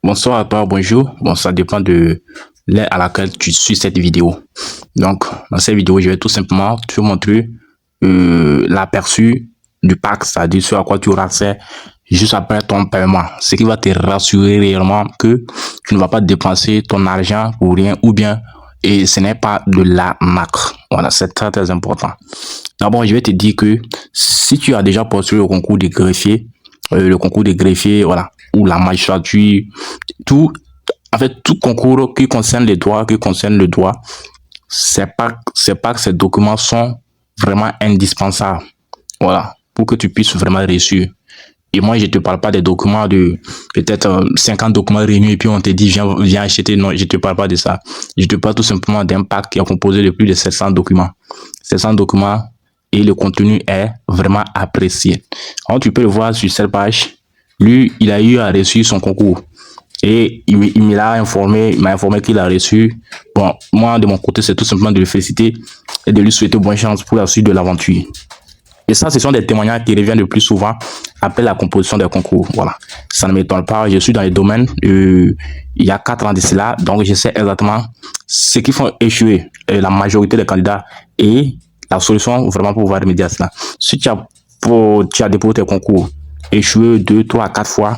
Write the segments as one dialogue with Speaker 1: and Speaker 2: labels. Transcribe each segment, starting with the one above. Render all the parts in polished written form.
Speaker 1: Bonsoir à toi, bonjour. Bon, ça dépend de l'heure à laquelle tu suis cette vidéo. Donc, dans cette vidéo, je vais tout simplement te montrer l'aperçu du pack, c'est-à-dire ce à quoi tu auras accès juste après ton paiement. Ce qui va te rassurer réellement que tu ne vas pas dépenser ton argent pour rien ou bien et ce n'est pas de l'arnaque. Voilà, c'est très très important. D'abord, je vais te dire que si tu as déjà postulé au concours de greffier, voilà, ou la magistrature, tout, en fait, tout concours qui concerne les droits, c'est pas que ces documents sont vraiment indispensables. Voilà, pour que tu puisses vraiment réussir. Et moi, je te parle pas des documents de peut-être 50 documents réunis et puis on te dit viens acheter. Non, je te parle pas de ça. Je te parle tout simplement d'un pack qui est composé de plus de 700 documents. 700 documents et le contenu est vraiment apprécié. Alors, tu peux le voir sur cette page. Lui, il a eu à réussir son concours. Et il m'a informé qu'il a reçu. Bon, moi, de mon côté, c'est tout simplement de le féliciter et de lui souhaiter bonne chance pour la suite de l'aventure. Et ça, ce sont des témoignages qui reviennent le plus souvent après la composition des concours. Voilà. Ça ne m'étonne pas. Je suis dans les domaines il y a 4 ans de cela. Donc, je sais exactement ce qui font échouer la majorité des candidats et la solution vraiment pour pouvoir remédier à cela. Si tu as déposé tes concours, échoué 2, 3, 4 fois,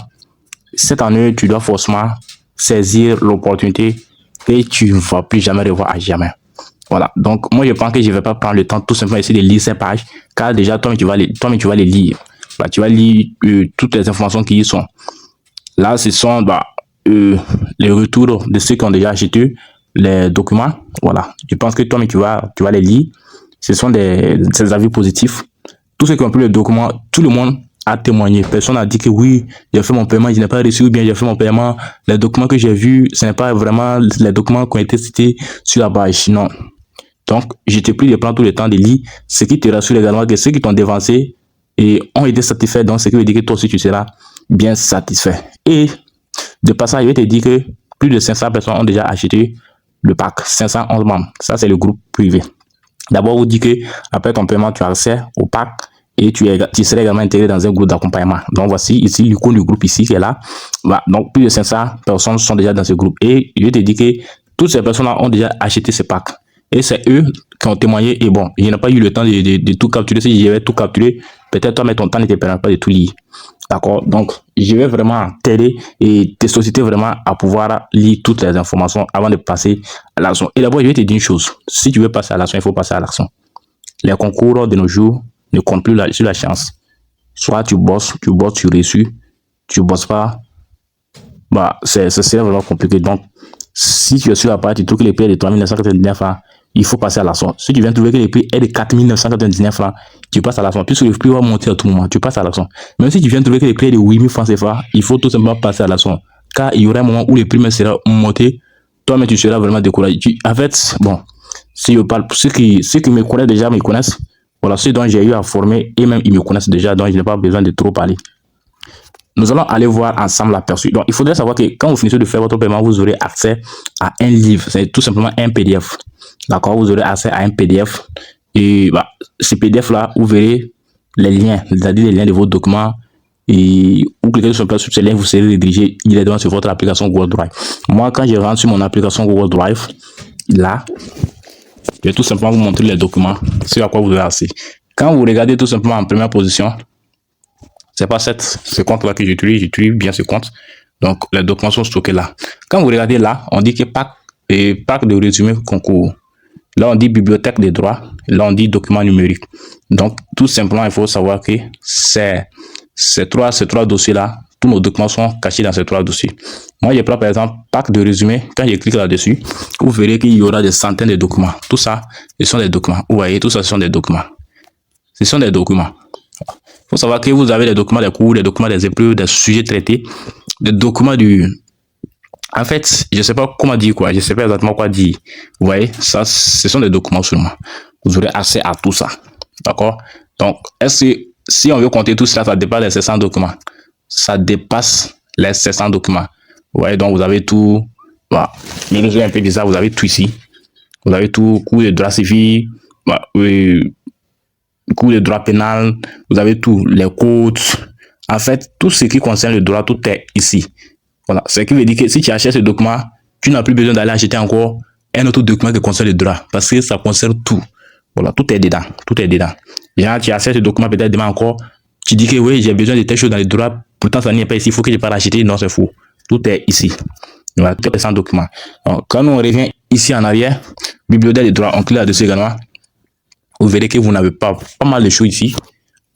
Speaker 1: cette année, tu dois forcément saisir l'opportunité et tu ne vas plus jamais revoir à jamais. Voilà. Donc, moi, je pense que je ne vais pas prendre le temps tout simplement essayer de lire ces pages, car déjà, toi, tu vas les lire. Bah, tu vas lire toutes les informations qui y sont. Là, ce sont les retours de ceux qui ont déjà acheté les documents. Voilà. Je pense que toi, tu vas les lire. Ce sont des avis positifs. Tous ceux qui ont pris le document, tout le monde a témoigné. Personne n'a dit que oui, j'ai fait mon paiement, je n'ai pas reçu, ou bien j'ai fait mon paiement. Les documents que j'ai vus, ce n'est pas vraiment les documents qui ont été cités sur la page. Non. Donc, je te prie de prendre tout le temps de lire, ce qui te rassure également que ceux qui t'ont dévancé et ont été satisfaits, donc ce qui veut dire que toi aussi tu seras bien satisfait. Et de passage, je vais te dire que plus de 500 personnes ont déjà acheté le pack, 511 membres. Ça, c'est le groupe privé. D'abord, vous dit que après ton paiement, tu as accès au pack et tu serais également intégré dans un groupe d'accompagnement. Donc, voici ici l'icône du groupe ici qui est là. Voilà. Donc, plus de 500 personnes sont déjà dans ce groupe. Et je vais te dire que toutes ces personnes-là ont déjà acheté ce pack. Et c'est eux qui ont témoigné. Et bon, je n'ai pas eu le temps de tout capturer. Si j'avais tout capturé, peut-être toi, mais ton temps ne te permet pas de tout lire. D'accord? Donc, je vais vraiment t'aider et te solliciter vraiment à pouvoir lire toutes les informations avant de passer à l'action. Et d'abord, je vais te dire une chose. Si tu veux passer à l'action, il faut passer à l'action. Les concours de nos jours ne comptent plus sur la chance. Soit tu bosses, tu réussis. Tu bosses pas, bah, c'est vraiment compliqué. Donc, si tu es sur la page, tu trouves que les prix est de 3 999 francs, il faut passer à l'action. Si tu viens de trouver que les prix est de 4 999 francs, tu passes à l'action. Puisque le prix va monter à tout moment, tu passes à l'action. Même si tu viens de trouver que les prix est de 8 000 francs CFA, il faut tout simplement passer à l'action. Car il y aura un moment où les prix seront montés, toi-même tu seras vraiment découragé. En fait, bon, si je parle, ceux qui me connaissent déjà me connaissent. Voilà, ceux dont j'ai eu à former et même ils me connaissent déjà, donc je n'ai pas besoin de trop parler. Nous allons aller voir ensemble l'aperçu. Donc, il faudrait savoir que quand vous finissez de faire votre paiement, vous aurez accès à un livre. C'est tout simplement un PDF. D'accord? Vous aurez accès à un PDF. Et bah, ce PDF-là, vous verrez les liens, c'est-à-dire les liens de vos documents. Et vous cliquez sur ces liens, vous serez redirigé directement sur votre application Google Drive. Moi, quand je rentre sur mon application Google Drive, là, je vais tout simplement vous montrer les documents, sur à quoi vous devez accéder. Quand vous regardez tout simplement en première position, c'est pas ce compte-là que j'utilise bien ce compte. Donc, les documents sont stockés là. Quand vous regardez là, on dit que pack de résumé concours. Là, on dit bibliothèque des droits. Là, on dit documents numériques. Donc, tout simplement, il faut savoir que ces trois dossiers-là, tous nos documents sont cachés dans ces 3 dossiers. Moi, je prends par exemple pack de résumé. Quand je clique là-dessus, vous verrez qu'il y aura des centaines de documents. Tout ça, ce sont des documents. Vous voyez, tout ça, ce sont des documents. Ce sont des documents. Il faut savoir que vous avez les documents des cours, les documents des épreuves, des sujets traités, des documents du... En fait, je ne sais pas comment dire quoi, je ne sais pas exactement quoi dire. Vous voyez, ça, ce sont des documents seulement. Vous aurez accès à tout ça. D'accord? Donc, est-ce que si on veut compter tout cela, ça dépasse les 700 documents. Ça dépasse les 700 documents. Vous voyez, donc vous avez tout. Voilà. Mais nous, un peu bizarre, vous avez tout ici. Vous avez tout, cours de droit civil, cours de droit pénal, vous avez tout, les codes. En fait, tout ce qui concerne le droit, tout est ici. Voilà. Ce qui veut dire que si tu achètes ce document, tu n'as plus besoin d'aller acheter encore un autre document qui concerne le droit parce que ça concerne tout. Voilà, tout est dedans. Tout est dedans. Genre, tu achètes ce document peut-être demain encore, tu dis que oui, j'ai besoin de telle chose dans le droit, pourtant ça n'y est pas ici, il faut que je parte acheter. Non, c'est faux. Tout est ici. Voilà, tout est sans document. Donc, quand on revient ici en arrière, bibliothèque de droit, on clique là-dessus également. Vous verrez que vous n'avez pas mal de choses ici.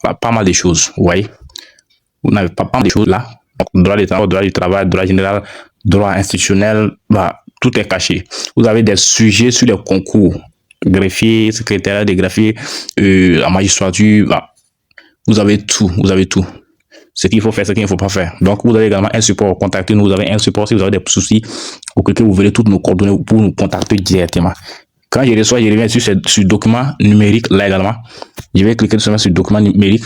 Speaker 1: Voilà, pas mal de choses, vous voyez. Vous n'avez pas mal de choses là. Donc, droit du travail, droit général, droit institutionnel, bah, tout est caché. Vous avez des sujets sur les concours, greffier, secrétaire des greffiers, la magistrature, bah, vous avez tout, vous avez tout. Ce qu'il faut faire, ce qu'il ne faut pas faire. Donc, vous avez également un support. Contactez-nous. Vous avez un support si vous avez des soucis. Vous cliquez, vous verrez toutes nos coordonnées pour nous contacter directement. Quand je reçois, je reviens sur document numérique là également. Je vais cliquer sur document numérique.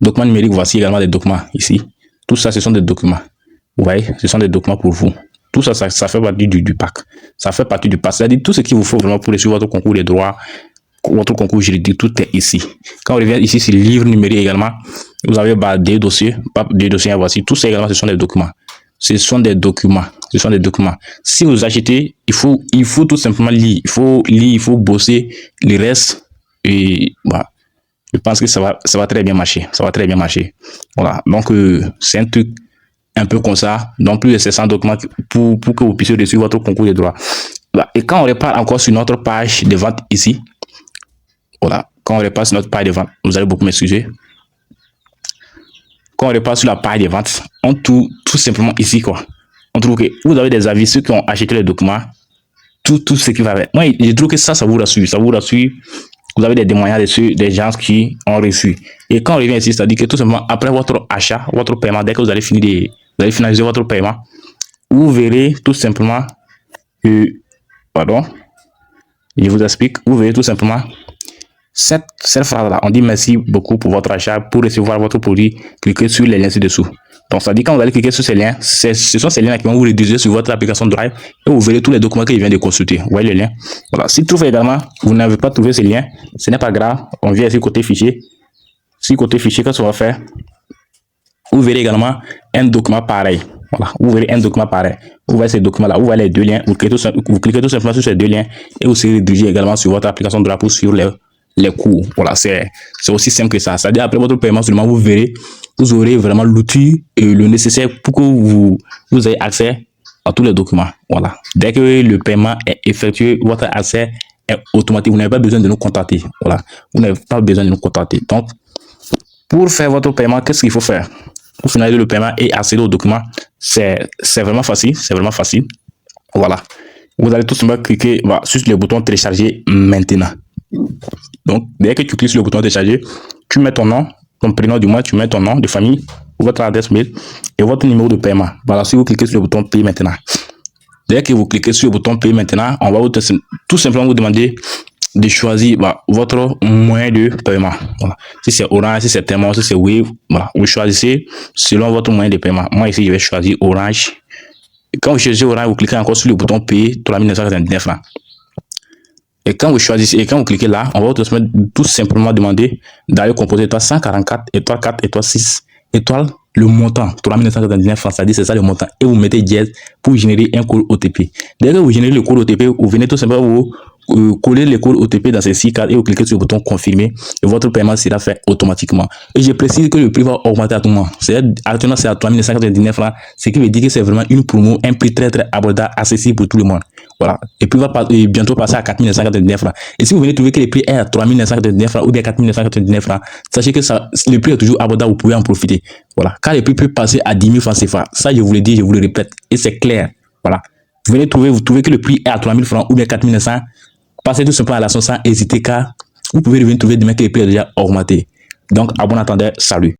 Speaker 1: Document numérique, voici également des documents ici. Tout ça, ce sont des documents. Vous voyez, ce sont des documents pour vous. Tout ça, ça fait partie du pack. Ça fait partie du pack. C'est-à-dire tout ce qu'il vous faut vraiment pour réussir votre concours des droits, votre concours juridique, tout est ici. Quand on revient ici sur le livre numérique également, vous avez bah, des dossiers, voici. Tout ça également, ce sont des documents. Ce sont des documents. Ce sont des documents. Si vous achetez, il faut tout simplement lire. Il faut lire, il faut bosser le reste. Et bah, je pense que ça va très bien marcher. Ça va très bien marcher. Voilà. Donc, c'est un truc un peu comme ça. Donc, plus de 700 documents pour que vous puissiez réussir votre concours de droit. Voilà. Et quand on repart encore sur notre page de vente ici, voilà. Quand on repart sur notre page de vente, vous allez beaucoup m'excuser. Quand on repart sur la page de vente, on trouve tout simplement ici, quoi. On trouve que vous avez des avis, ceux qui ont acheté les documents, tout ce qui va avec. Moi, je trouve que ça vous rassure. Ça vous rassure. Vous avez des témoignages des gens qui ont reçu. Et quand on revient ici, c'est-à-dire que tout simplement, après votre achat, votre paiement, dès que vous allez finaliser votre paiement, vous verrez tout simplement, pardon, je vous explique, vous verrez tout simplement cette phrase-là. On dit merci beaucoup pour votre achat. Pour recevoir votre produit, cliquez sur les liens ci-dessous. Donc, ça dit quand vous allez cliquer sur ces liens, ce sont ces liens qui vont vous rediriger sur votre application Drive et vous verrez tous les documents que je viens de consulter. Vous voyez les liens. Voilà. Si trouve également, vous n'avez pas trouvé ces liens, ce n'est pas grave. On vient ici côté fichier. Si côté fichier, qu'est-ce qu'on va faire? Vous verrez également un document pareil. Voilà. Vous verrez un document pareil. Vous voyez ces documents-là. Vous voyez les deux liens. Vous cliquez tout simplement sur ces deux liens et vous serez redirigé également sur votre application Drive pour suivre les cours. Voilà, c'est aussi simple que ça. C'est-à-dire après votre paiement seulement, vous aurez vraiment l'outil et le nécessaire pour que vous ayez accès à tous les documents. Voilà. Dès que le paiement est effectué, votre accès est automatique. Vous n'avez pas besoin de nous contacter. Voilà. Vous n'avez pas besoin de nous contacter. Donc, pour faire votre paiement, qu'est-ce qu'il faut faire? Pour finaliser le paiement et accéder aux documents, c'est vraiment facile. C'est vraiment facile. Voilà. Vous allez tout simplement cliquer sur le bouton télécharger maintenant. Donc, dès que tu cliques sur le bouton télécharger, tu mets ton nom, ton prénom du mois, tu mets ton nom de famille, votre adresse mail et votre numéro de paiement. Voilà, si vous cliquez sur le bouton payer maintenant. Dès que vous cliquez sur le bouton payer maintenant, on va tout simplement vous demander de choisir votre moyen de paiement. Voilà. Si c'est Orange, si c'est Télément, si c'est Wave, voilà, vous choisissez selon votre moyen de paiement. Moi ici, je vais choisir Orange. Et quand vous choisissez Orange, vous cliquez encore sur le bouton payer 3999 francs. Et quand vous choisissez, et quand vous cliquez là, on va tout simplement demander d'aller composer étoile 144, étoile 4, étoile 6, étoile le montant, 3999 francs, c'est-à-dire c'est ça le montant. Et vous mettez dièse pour générer un code OTP. Dès que vous générez le code OTP, vous venez tout simplement vous coller le code OTP dans ces 6 cartes et vous cliquez sur le bouton confirmer et votre paiement sera fait automatiquement. Et je précise que le prix va augmenter à tout moment. Actuellement, c'est à 3999 francs, ce qui veut dire que c'est vraiment une promo, un prix très très abordable, accessible pour tout le monde. Voilà. Et puis, va bientôt passer à 4999 francs. Et si vous venez trouver que le prix est à 3999 francs ou bien 4999 francs, sachez que le prix est toujours abordable, vous pouvez en profiter. Voilà. Car le prix peut passer à 10 000 francs CFA. Ça, je vous le dis, je vous le répète. Et c'est clair. Voilà. Vous trouvez que le prix est à 3000 francs ou bien 4900, passez tout simplement à la sans hésiter car vous pouvez venir trouver demain que le prix est déjà augmenté. Donc, à bon entendeur, salut.